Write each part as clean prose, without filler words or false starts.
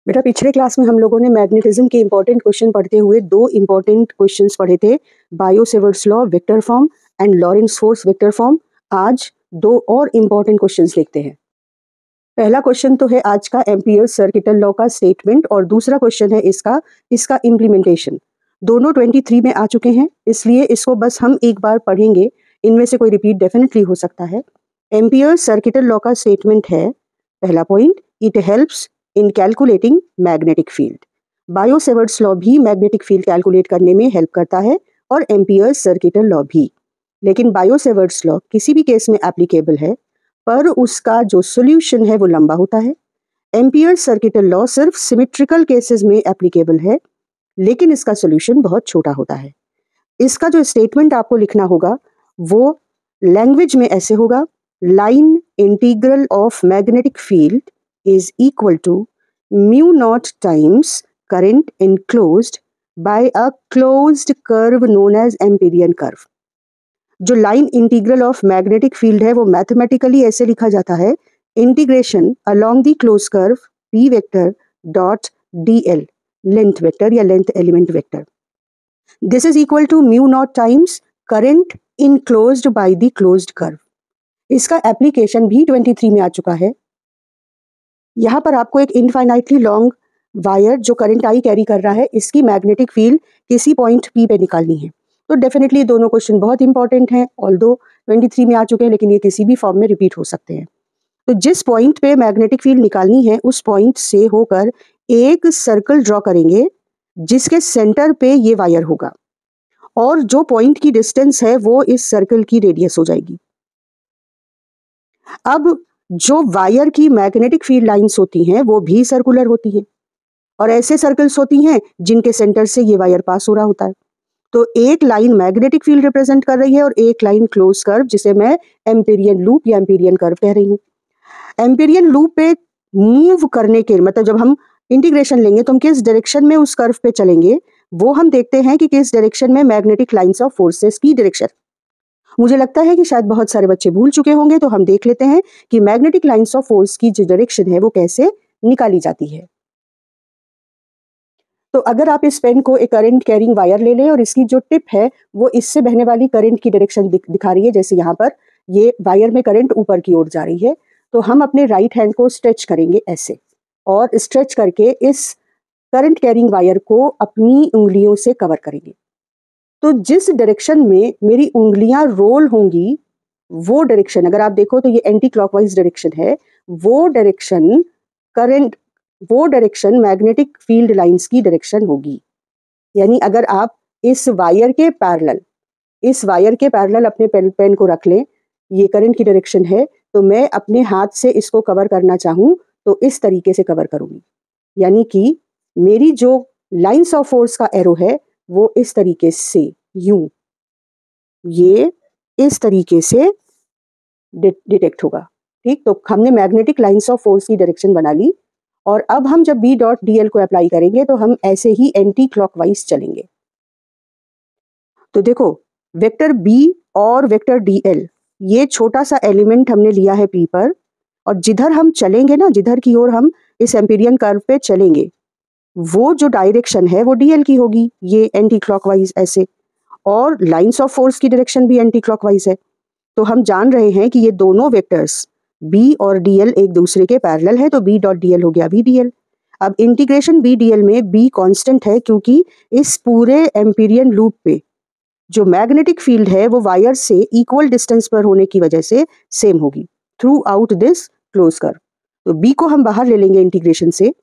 बेटा पिछले क्लास में हम लोगों ने मैग्नेटिज्म के इंपॉर्टेंट क्वेश्चन पढ़ते हुए दो इंपॉर्टेंट क्वेश्चंस पढ़े थे, Biot Savart's law vector form and Lorentz force vector form. आज दो और इंपॉर्टेंट क्वेश्चंस देखते हैं। पहला क्वेश्चन तो है आज का एम्पियर सर्किटल लॉ का स्टेटमेंट और दूसरा क्वेश्चन है इसका इम्प्लीमेंटेशन। दोनों 23 में आ चुके हैं, इसलिए इसको बस हम एक बार पढ़ेंगे, इनमें से कोई रिपीट डेफिनेटली हो सकता है। एम्पियर सर्किटल लॉ का स्टेटमेंट है, पहला point, it helps in calculating magnetic field. Bio-Savart's law भी मैग्नेटिक फील्ड कैलकुलेट करने में हेल्प करता है और एम्पियर सर्किटल लॉ भी, लेकिन बायो-सेवर्ट्स लॉ किसी भी केस में एप्लीकेबल है पर उसका जो सॉल्यूशन है वो लंबा होता है। एम्पियर सर्किटल लॉ सिर्फ सिमेट्रिकल केसेस में एप्लीकेबल है, लेकिन इसका सॉल्यूशन बहुत छोटा होता है। इसका जो स्टेटमेंट आपको लिखना होगा वो लैंग्वेज में ऐसे होगा, line integral of magnetic field is equal to mu naught times current enclosed by a closed curve known as Amperian curve। जो line integral of magnetic field है वो मैथमेटिकली ऐसे लिखा जाता है, integration along the close curve p vector dot dl, length vector या length element vector. This is equal to mu naught times current enclosed by the closed curve. इसका application भी 23 में आ चुका है। यहाँ पर आपको एक इनफाइनाइटली लॉन्ग वायर जो करंट आई कैरी कर रहा है, इसकी मैग्नेटिक फील्ड किसी पॉइंट P पे निकालनी है। तो डेफिनेटली दोनों क्वेश्चन बहुत इंपॉर्टेंट हैं, ऑल्दो 23 में आ चुके हैं, लेकिन ये किसी भी फॉर्म में रिपीट हो सकते हैं। तो जिस पॉइंट पे मैग्नेटिक फील्ड निकालनी है उस पॉइंट से होकर एक सर्कल ड्रॉ करेंगे जिसके सेंटर पे ये वायर होगा और जो पॉइंट की डिस्टेंस है वो इस सर्कल की रेडियस हो जाएगी। अब जो वायर की मैग्नेटिक फील्ड लाइंस होती हैं वो भी सर्कुलर होती हैं और ऐसे सर्कल्स होती हैं जिनके सेंटर से ये वायर पास हो रहा होता है। तो एक लाइन मैग्नेटिक फील्ड रिप्रेजेंट कर रही है और एक लाइन क्लोज कर्व, जिसे मैं एम्पीरियन लूप या एम्पीरियन कर्व कह रही हूँ। एम्पीरियन लूप पे मूव करने के मतलब जब हम इंटीग्रेशन लेंगे तो हम किस डायरेक्शन में उस कर्व पे चलेंगे वो हम देखते हैं कि किस डायरेक्शन में मैग्नेटिक लाइंस ऑफ फोर्सेस की डायरेक्शन। मुझे लगता है कि शायद बहुत सारे बच्चे भूल चुके होंगे, तो हम देख लेते हैं कि मैग्नेटिक लाइंस ऑफ फोर्स की जो डायरेक्शन है वो कैसे निकाली जाती है। तो अगर आप इस पेन को एक करंट कैरिंग वायर ले लें और इसकी जो टिप है वो इससे बहने वाली करंट की डायरेक्शन दिखा रही है, जैसे यहाँ पर ये वायर में करंट ऊपर की ओर जा रही है, तो हम अपने राइट हैंड को स्ट्रेच करेंगे ऐसे और स्ट्रेच करके इस करंट कैरिंग वायर को अपनी उंगलियों से कवर करेंगे। तो जिस डायरेक्शन में मेरी उंगलियां रोल होंगी वो डायरेक्शन, अगर आप देखो तो ये एंटी क्लॉकवाइज डायरेक्शन है, वो डायरेक्शन मैग्नेटिक फील्ड लाइंस की डायरेक्शन होगी। यानी अगर आप इस वायर के पैरेलल अपने पेन को रख लें, ये करंट की डायरेक्शन है, तो मैं अपने हाथ से इसको कवर करना चाहूं तो इस तरीके से कवर करूंगी। यानी कि मेरी जो लाइंस ऑफ फोर्स का एरो है वो इस तरीके से यूं ये इस तरीके से डिटेक्ट होगा। ठीक, तो हमने मैग्नेटिक लाइंस ऑफ फोर्स की डायरेक्शन बना ली और अब हम जब B डॉट dl को अप्लाई करेंगे तो हम ऐसे ही एंटी क्लॉकवाइज चलेंगे। तो देखो, वेक्टर B और वेक्टर dl, ये छोटा सा एलिमेंट हमने लिया है P पर, और जिधर हम चलेंगे ना, जिधर की ओर हम इस एम्पीरियन कर्व पे चलेंगे वो जो डायरेक्शन है वो dl की होगी, ये एंटी क्लॉकवाइज ऐसे, और लाइंस ऑफ फोर्स की डायरेक्शन भी एंटी क्लॉकवाइज है। तो हम जान रहे हैं कि ये दोनों वेक्टर्स B और dl एक दूसरे के पैरेलल है, तो B डॉट dl हो गया B dl। अब इंटीग्रेशन B dl में B कांस्टेंट है क्योंकि इस पूरे एम्पीरियन लूप पे जो मैग्नेटिक फील्ड है वो वायर से इक्वल डिस्टेंस पर होने की वजह से सेम होगी through out this close curve. तो B को हम बाहर ले लेंगे इंटीग्रेशन से,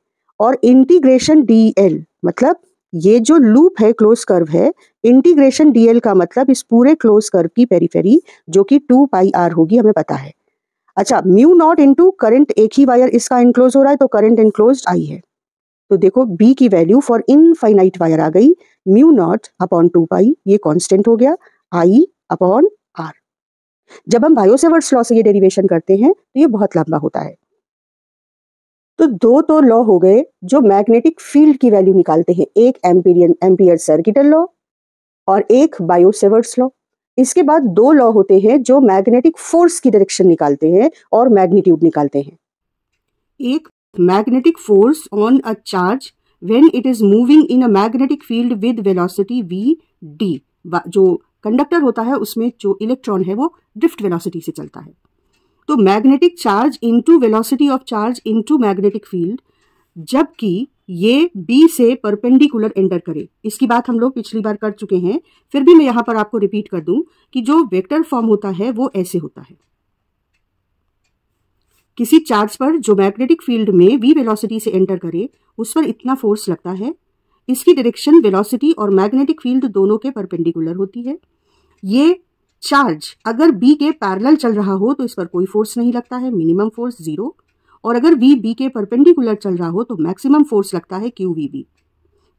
और इंटीग्रेशन dl मतलब ये जो लूप है क्लोज कर्व है, इंटीग्रेशन dl का मतलब इस पूरे क्लोज कर्व की पेरिफेरी जो कि 2 पाई r होगी, हमें पता है। अच्छा, म्यू नॉट इनटू करंट, एक ही वायर इसका इनक्लोज हो रहा है तो करंट इनक्लोज्ड I है। तो देखो B की वैल्यू फॉर इनफाइनाइट वायर आ गई, म्यू नॉट अपॉन 2 पाई, ये कांस्टेंट हो गया, I अपॉन r। जब हम बायो-सेवर्ट्स लॉ से ये डेरिवेशन करते हैं तो ये बहुत लंबा होता है। तो दो तो लॉ हो गए जो मैग्नेटिक फील्ड की वैल्यू निकालते हैं, एक एम्पियर सर्किटल लॉ और एक बायो-सेवर्ट्स लॉ। इसके बाद दो लॉ होते हैं जो मैग्नेटिक फोर्स की डायरेक्शन निकालते हैं और मैग्नीट्यूड निकालते हैं। एक magnetic force on a charge when it is moving in a magnetic field with velocity v d. जो कंडक्टर होता है उसमें जो इलेक्ट्रॉन है वो ड्रिफ्ट वेलोसिटी से चलता है। तो magnetic charge into velocity of charge into magnetic field, जबकि ये बी से परपेंडिकुलर एंटर करे। इसकी बात हम लोग पिछली बार कर चुके हैं, फिर भी मैं यहां पर आपको रिपीट कर दूं कि जो वेक्टर फॉर्म होता है वो ऐसे होता है। किसी चार्ज पर जो मैग्नेटिक फील्ड में वी वेलोसिटी से एंटर करे उस पर इतना फोर्स लगता है। इसकी डायरेक्शन वेलोसिटी और मैग्नेटिक फील्ड दोनों के परपेंडिकुलर होती है। ये चार्ज अगर बी के पैरेलल चल रहा हो तो इस पर कोई फोर्स नहीं लगता है, मिनिमम फोर्स 0, और अगर वी बी के परपेंडिकुलर चल रहा हो तो मैक्सिमम फोर्स लगता है क्यू वी बी।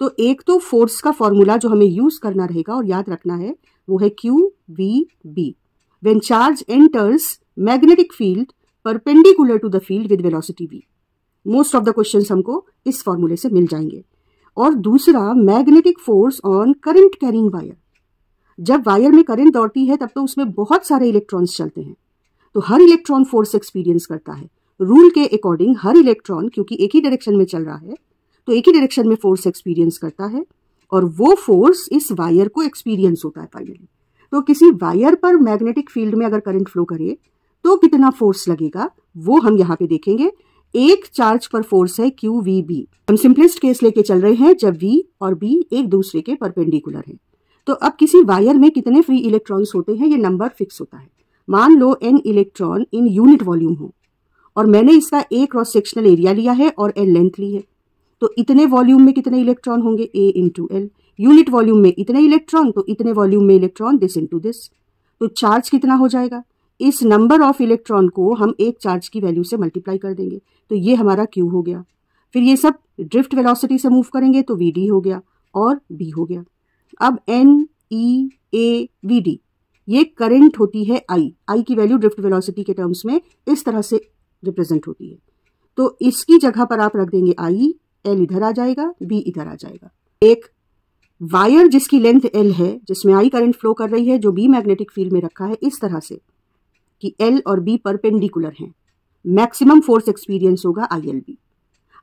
तो एक तो फोर्स का फॉर्मूला जो हमें यूज करना रहेगा और याद रखना है वो है q v B. When charge enters magnetic field perpendicular to the field with velocity v। Most of the questions हमको इस फॉर्मूले से मिल जाएंगे। और दूसरा, magnetic force on current carrying wire. जब वायर में करंट दौड़ती है तब तो उसमें बहुत सारे इलेक्ट्रॉन्स चलते हैं, तो हर इलेक्ट्रॉन फोर्स एक्सपीरियंस करता है। रूल के अकॉर्डिंग हर इलेक्ट्रॉन, क्योंकि एक ही डायरेक्शन में चल रहा है, तो एक ही डायरेक्शन में फोर्स एक्सपीरियंस करता है और वो फोर्स इस वायर को एक्सपीरियंस होता है फाइनली। तो किसी वायर पर मैग्नेटिक फील्ड में अगर करंट फ्लो करे तो कितना फोर्स लगेगा वो हम यहाँ पे देखेंगे। एक चार्ज पर फोर्स है क्यू वी बी। हम सिंपलेस्ट केस लेके चल रहे हैं जब वी और बी एक दूसरे के परपेंडिकुलर है। तो अब किसी वायर में कितने फ्री इलेक्ट्रॉन्स होते हैं ये नंबर फिक्स होता है। मान लो n electron in unit volume हो और मैंने इसका a क्रॉस सेक्शनल एरिया लिया है और l लेंथ ली है, तो इतने वॉल्यूम में कितने इलेक्ट्रॉन होंगे, a into L. Unit volume में इतने इलेक्ट्रॉन तो इतने वॉल्यूम में इलेक्ट्रॉन, दिस इंटू दिस। तो चार्ज कितना हो जाएगा, इस नंबर ऑफ इलेक्ट्रॉन को हम एक चार्ज की वैल्यू से मल्टीप्लाई कर देंगे, तो ये हमारा Q हो गया। फिर ये सब ड्रिफ्ट वेलोसिटी से मूव करेंगे तो VD हो गया और B हो गया। अब NEAVD ये करंट होती है I की वैल्यू ड्रिफ्ट वेलोसिटी के टर्म्स में इस तरह से रिप्रेजेंट होती है। तो इसकी जगह पर आप रख देंगे I, L इधर आ जाएगा, B इधर आ जाएगा। एक वायर जिसकी लेंथ L है, जिसमें I करंट फ्लो कर रही है, जो B मैग्नेटिक फील्ड में रखा है इस तरह से कि L और B परपेंडिकुलर हैं, मैक्सिमम फोर्स एक्सपीरियंस होगा ILB।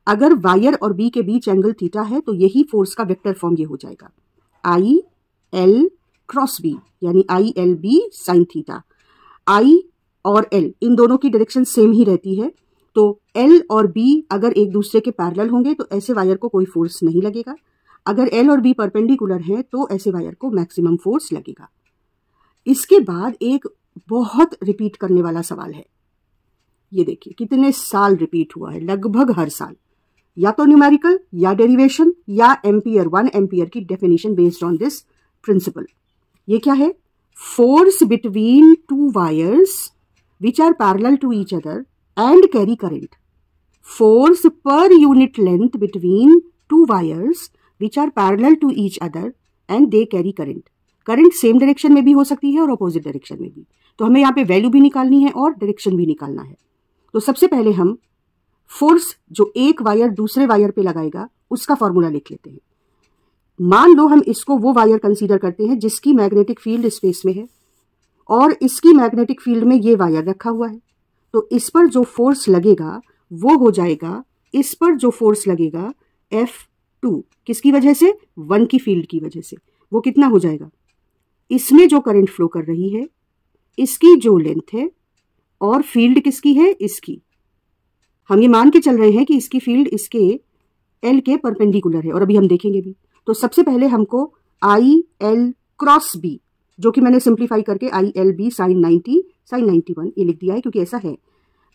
अगर वायर और B के बीच एंगल थीटा है तो यही फोर्स का वेक्टर फॉर्म ये हो जाएगा IL क्रॉस B, यानी ILB साइन थीटा। I और L इन दोनों की डायरेक्शन सेम ही रहती है, तो L और B अगर एक दूसरे के पैरेलल होंगे तो ऐसे वायर को कोई फोर्स नहीं लगेगा। अगर L और B परपेंडिकुलर हैं तो ऐसे वायर को मैक्सिमम फोर्स लगेगा। इसके बाद एक बहुत रिपीट करने वाला सवाल है, ये देखिए कितने साल रिपीट हुआ है, लगभग हर साल, या तो न्यूमेरिकल या डेरिवेशन या एम्पियर 1 एम्पियर की definition based on this principle. ये क्या है, force between two wires which are parallel to each other and carry current. Force per unit length between two wires which are parallel to each other and they carry current. Current same direction में भी हो सकती है और opposite direction में भी, तो हमें यहाँ पे वैल्यू भी निकालनी है और डायरेक्शन भी निकालना है। तो सबसे पहले हम फोर्स जो एक वायर दूसरे वायर पे लगाएगा उसका फॉर्मूला लिख लेते हैं। मान लो हम इसको वो वायर कंसीडर करते हैं जिसकी मैग्नेटिक फील्ड स्पेस में है और इसकी मैग्नेटिक फील्ड में ये वायर रखा हुआ है, तो इस पर जो फोर्स लगेगा वो हो जाएगा, इस पर जो फोर्स लगेगा F2, किसकी वजह से, 1 की फील्ड की वजह से। वो कितना हो जाएगा, इसमें जो करंट फ्लो कर रही है, इसकी जो लेंथ है और फील्ड किसकी है, इसकी। हम ये मान के चल रहे हैं कि इसकी फील्ड इसके L के परपेंडिकुलर है और अभी हम देखेंगे भी। तो सबसे पहले हमको IL क्रॉस B, जो कि मैंने सिंप्लीफाई करके ILB साइन 90 साइन 91 ये लिख दिया है क्योंकि ऐसा है।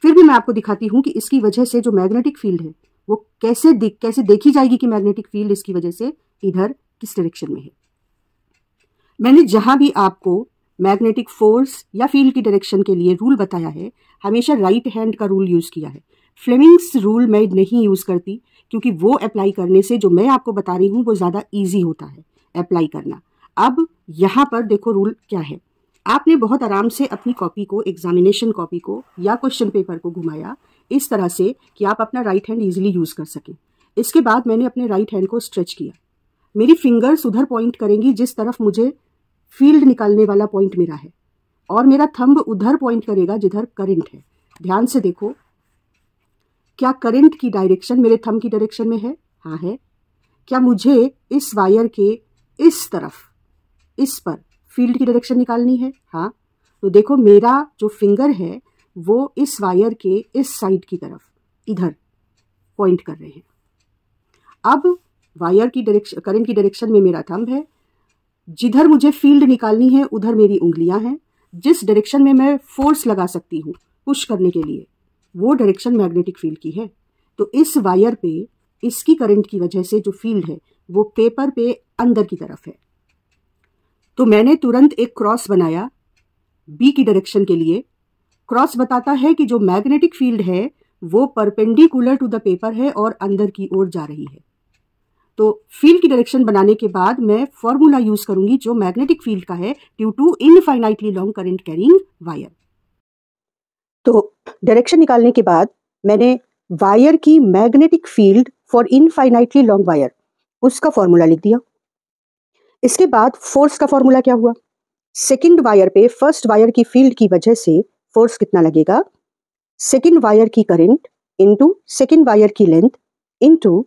फिर भी मैं आपको दिखाती हूं कि इसकी वजह से जो मैग्नेटिक फील्ड है वो कैसे देखी जाएगी कि मैग्नेटिक फील्ड इसकी वजह से इधर किस डायरेक्शन में है। मैंने जहां भी आपको मैग्नेटिक फोर्स या फील्ड की डायरेक्शन के लिए रूल बताया है हमेशा राइट हैंड का रूल यूज किया है। फ्लेमिंग्स रूल मैं नहीं यूज करती क्योंकि वो अप्लाई करने से जो मैं आपको बता रही हूँ वो ज़्यादा ईजी होता है अप्लाई करना। अब यहाँ पर देखो रूल क्या है। आपने बहुत आराम से अपनी कॉपी को, एग्जामिनेशन कॉपी को या क्वेश्चन पेपर को घुमाया इस तरह से कि आप अपना राइट हैंड ईजिली यूज़ कर सकें। इसके बाद मैंने अपने राइट हैंड को स्ट्रेच किया, मेरी फिंगर्स उधर पॉइंट करेंगी जिस तरफ मुझे फील्ड निकालने वाला पॉइंट मेरा है और मेरा थंब उधर पॉइंट करेगा जिधर करंट है। ध्यान से देखो, क्या करंट की डायरेक्शन मेरे थंब की डायरेक्शन में है? हाँ है। क्या मुझे इस वायर के इस तरफ, इस पर फील्ड की डायरेक्शन निकालनी है? हाँ। तो देखो मेरा जो फिंगर है वो इस वायर के इस साइड की तरफ इधर पॉइंट कर रहे हैं। अब वायर की डायरेक्शन, करंट की डायरेक्शन में मेरा थंब है, जिधर मुझे फील्ड निकालनी है उधर मेरी उंगलियां हैं, जिस डायरेक्शन में मैं फोर्स लगा सकती हूँ पुश करने के लिए वो डायरेक्शन मैग्नेटिक फील्ड की है। तो इस वायर पे इसकी करंट की वजह से जो फील्ड है वो पेपर पे अंदर की तरफ है। तो मैंने तुरंत एक क्रॉस बनाया बी की डायरेक्शन के लिए। क्रॉस बताता है कि जो मैग्नेटिक फील्ड है वो परपेंडिकुलर टू द पेपर है और अंदर की ओर जा रही है। तो फील्ड की डायरेक्शन बनाने के बाद मैं फॉर्मूला यूज करूंगी जो मैग्नेटिक फील्ड का है, due to infinitely long current carrying wire. तो डायरेक्शन निकालने के बाद मैंने वायर की magnetic field for infinitely long wire उसका फॉर्मूला लिख दिया। इसके बाद फोर्स का फॉर्मूला क्या हुआ? सेकंड वायर पे फर्स्ट वायर की फील्ड की वजह से फोर्स कितना लगेगा? सेकंड वायर की करंट इनटू सेकंड वायर की length into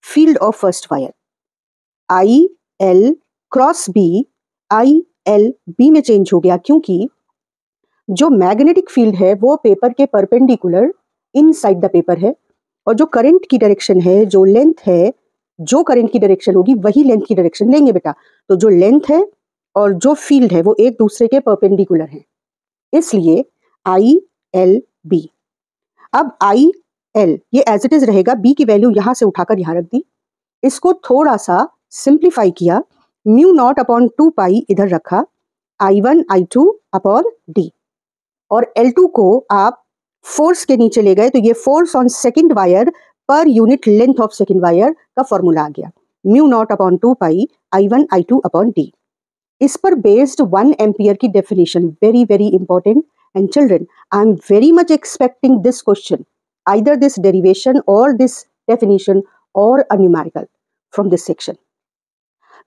field of first wire. I L cross B, I L B में चेंज हो गया क्योंकि जो मैग्नेटिक फील्ड है वो पेपर के परपेंडिकुलर इनसाइड द पेपर है, और जो करंट की डायरेक्शन है, जो लेंथ है, जो करंट की डायरेक्शन होगी वही लेंथ की डायरेक्शन लेंगे बेटा। तो जो लेंथ है और जो फील्ड है वो एक दूसरे के परपेंडिकुलर है, इसलिए आई एल बी। अब आई एल ये एज इट इज रहेगा, बी की वैल्यू यहां से उठाकर यहां रख दी, इसको थोड़ा सा सिंप्लीफाई किया, म्यू नॉट अपॉन 2 पाई इधर रखा, I1 I2 अपॉन डी, और L2 को आप फोर्स के नीचे ले गए तो ये फोर्स ऑन सेकंड वायर पर unit length of second wire का फॉर्मूला आ गया, म्यू नॉट अपॉन 2 पाई I1 I2 अपॉन डी। इस पर बेस्ड 1 एम्पियर की definition, very very important, and children I am very much expecting this question, either this derivation और this definition और a numerical from this section.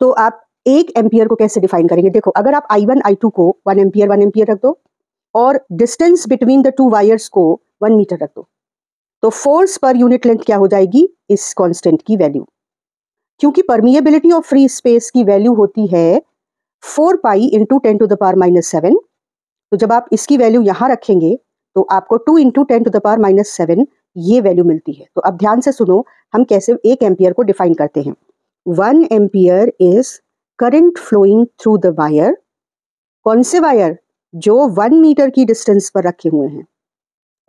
तो आप 1 ampere को कैसे define करेंगे? देखो अगर आप I1 I2 को 1 एम्पियर रख दो और distance between the two wires को 1 मीटर रख दो, तो फोर्स पर यूनिट लेंथ क्या हो जाएगी? इस कांस्टेंट की वैल्यू। क्योंकि परमिएबिलिटी ऑफ फ्री स्पेस की वैल्यू होती है 4 pi into 10 to the power -7, तो जब आप इसकी वैल्यू यहां रखेंगे तो आपको 2 इंटू 10 टू द पावर -7 ये वैल्यू मिलती है। तो अब ध्यान से सुनो हम कैसे 1 एम्पियर को डिफाइन करते हैं। 1 ampere is current flowing through the wire. कौन से वायर? जो 1 मीटर की डिस्टेंस पर रखे हुए हैं।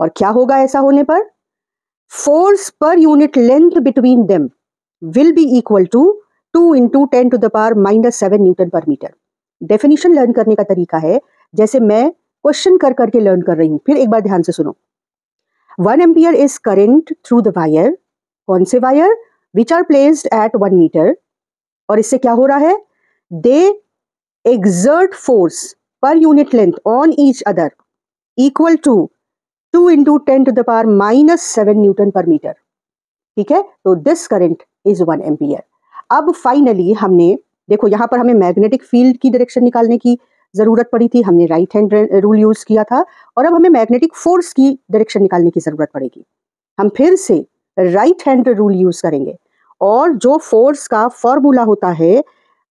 और क्या होगा ऐसा होने पर? Force per unit length between them will be equal to 2 into 10 to the power -7 newton per metre. Definition learn करने का तरीका है जैसे मैं क्वेश्चन कर करके लर्न कर रही हूं, फिर एक बार ध्यान से सुनो। 1 ampere is current through the wire. कौन से wire? Which are placed at 1 metre. और इससे क्या हो रहा है? They exert force per unit length on each other equal to 2 into 10 to the power -7 newton per metre. ठीक है, तो दिस करंट इज 1 एम्पियर। अब फाइनली हमने देखो यहां पर हमें मैग्नेटिक फील्ड की डायरेक्शन निकालने की जरूरत पड़ी थी, हमने राइट हैंड रूल यूज किया था, और अब हमें मैग्नेटिक फोर्स की डायरेक्शन निकालने की जरूरत पड़ेगी। हम फिर से राइट हैंड रूल यूज करेंगे, और जो फोर्स का फॉर्मूला होता है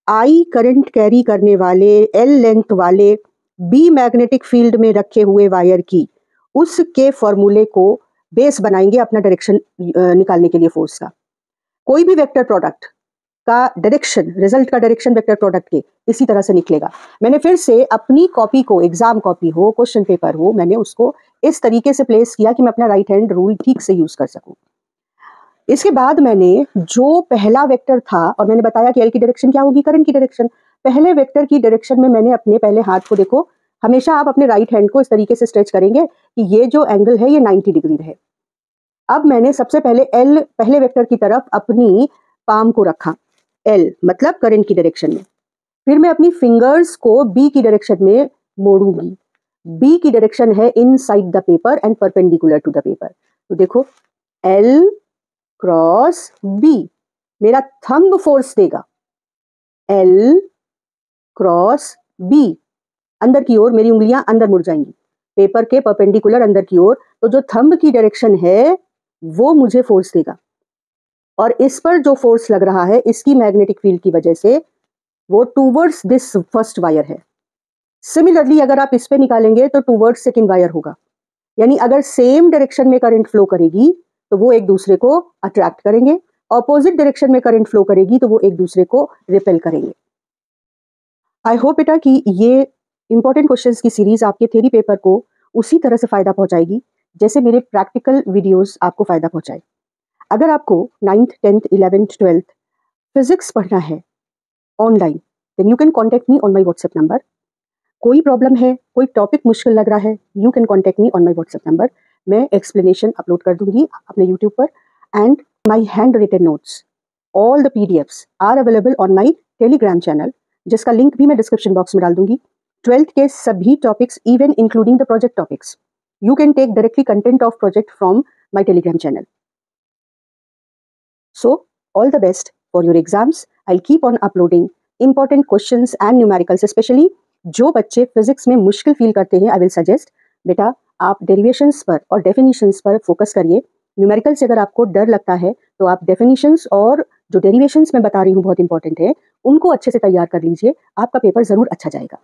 आई करंट कैरी करने वाले एल लेंथ वाले बी मैग्नेटिक फील्ड में रखे हुए वायर की, उसके फॉर्मूले को बेस बनाएंगे अपना डायरेक्शन निकालने के लिए फोर्स का। कोई भी वेक्टर प्रोडक्ट का डायरेक्शन, रिजल्ट का डायरेक्शन वेक्टर प्रोडक्ट के इसी तरह से निकलेगा। मैंने फिर से अपनी कॉपी को, एग्जाम कॉपी हो, क्वेश्चन पेपर हो, मैंने उसको इस तरीके से प्लेस किया कि मैं अपना राइट हैंड रूल ठीक से यूज कर सकूं। इसके बाद मैंने जो पहला वेक्टर था, और मैंने बताया कि एल की डायरेक्शन क्या होगी? करंट की डायरेक्शन। पहले वेक्टर की डायरेक्शन में मैंने अपने पहले हाथ को, देखो हमेशा आप अपने राइट हैंड को इस तरीके से स्ट्रेच करेंगे कि ये जो एंगल है ये 90 डिग्री रहे। अब मैंने सबसे पहले एल, पहले वेक्टर की तरफ अपनी पाम को रखा, एल मतलब करंट की डायरेक्शन में। फिर मैं अपनी फिंगर्स को बी की डायरेक्शन में मोड़ूंगी। बी की डायरेक्शन है inside the paper and perpendicular to the paper. तो देखो एल क्रॉस बी, मेरा थंब फोर्स देगा एल क्रॉस बी, अंदर की ओर मेरी उंगलियां अंदर मुड़ जाएंगी, पेपर के परपेंडिकुलर अंदर की ओर। तो जो थंब की डायरेक्शन है वो मुझे फोर्स देगा, और इस पर जो फोर्स लग रहा है इसकी मैग्नेटिक फील्ड की वजह से वो टूवर्ड्स दिस फर्स्ट वायर है। सिमिलरली अगर आप इस पे निकालेंगे तो टूवर्ड्स सेकंड वायर होगा, यानी अगर सेम डायरेक्शन में करंट फ्लो करेगी तो वो एक दूसरे को अट्रैक्ट करेंगे, ऑपोजिट डायरेक्शन में करंट फ्लो करेगी तो वो एक दूसरे को रिपेल करेंगे। आई होप बेटा कि ये इंपॉर्टेंट क्वेश्चंस की सीरीज आपके थ्योरी पेपर को उसी तरह से फायदा पहुंचाएगी जैसे मेरे प्रैक्टिकल वीडियोस आपको फायदा पहुंचाए। अगर आपको 9th 10th 11th 12th physics पढ़ना है online, then you can contact me on my WhatsApp number. कोई प्रॉब्लम है, कोई टॉपिक मुश्किल लग रहा है, you can contact me on my WhatsApp number. मैं एक्सप्लेनेशन अपलोड कर दूंगी अपने यूट्यूब पर, and my hand written notes, all the PDFs are available on my Telegram channel, जिसका लिंक भी मैं डिस्क्रिप्शन बॉक्स में डाल दूंगी। 12th के सभी topics, even including the project topics, you can take directly content of project from my Telegram channel. So, all the best for your exams. I'll keep on uploading important questions and numericals, especially जो बच्चे physics में मुश्किल feel करते हैं, I will suggest बेटा आप derivations पर और डेफिनेशंस पर फोकस करिए। न्यूमेरिकल से अगर आपको डर लगता है तो आप डेफिनेशंस और जो डेरिवेशंस मैं बता रही हूँ बहुत इंपॉर्टेंट है, उनको अच्छे से तैयार कर लीजिए, आपका पेपर जरूर अच्छा जाएगा।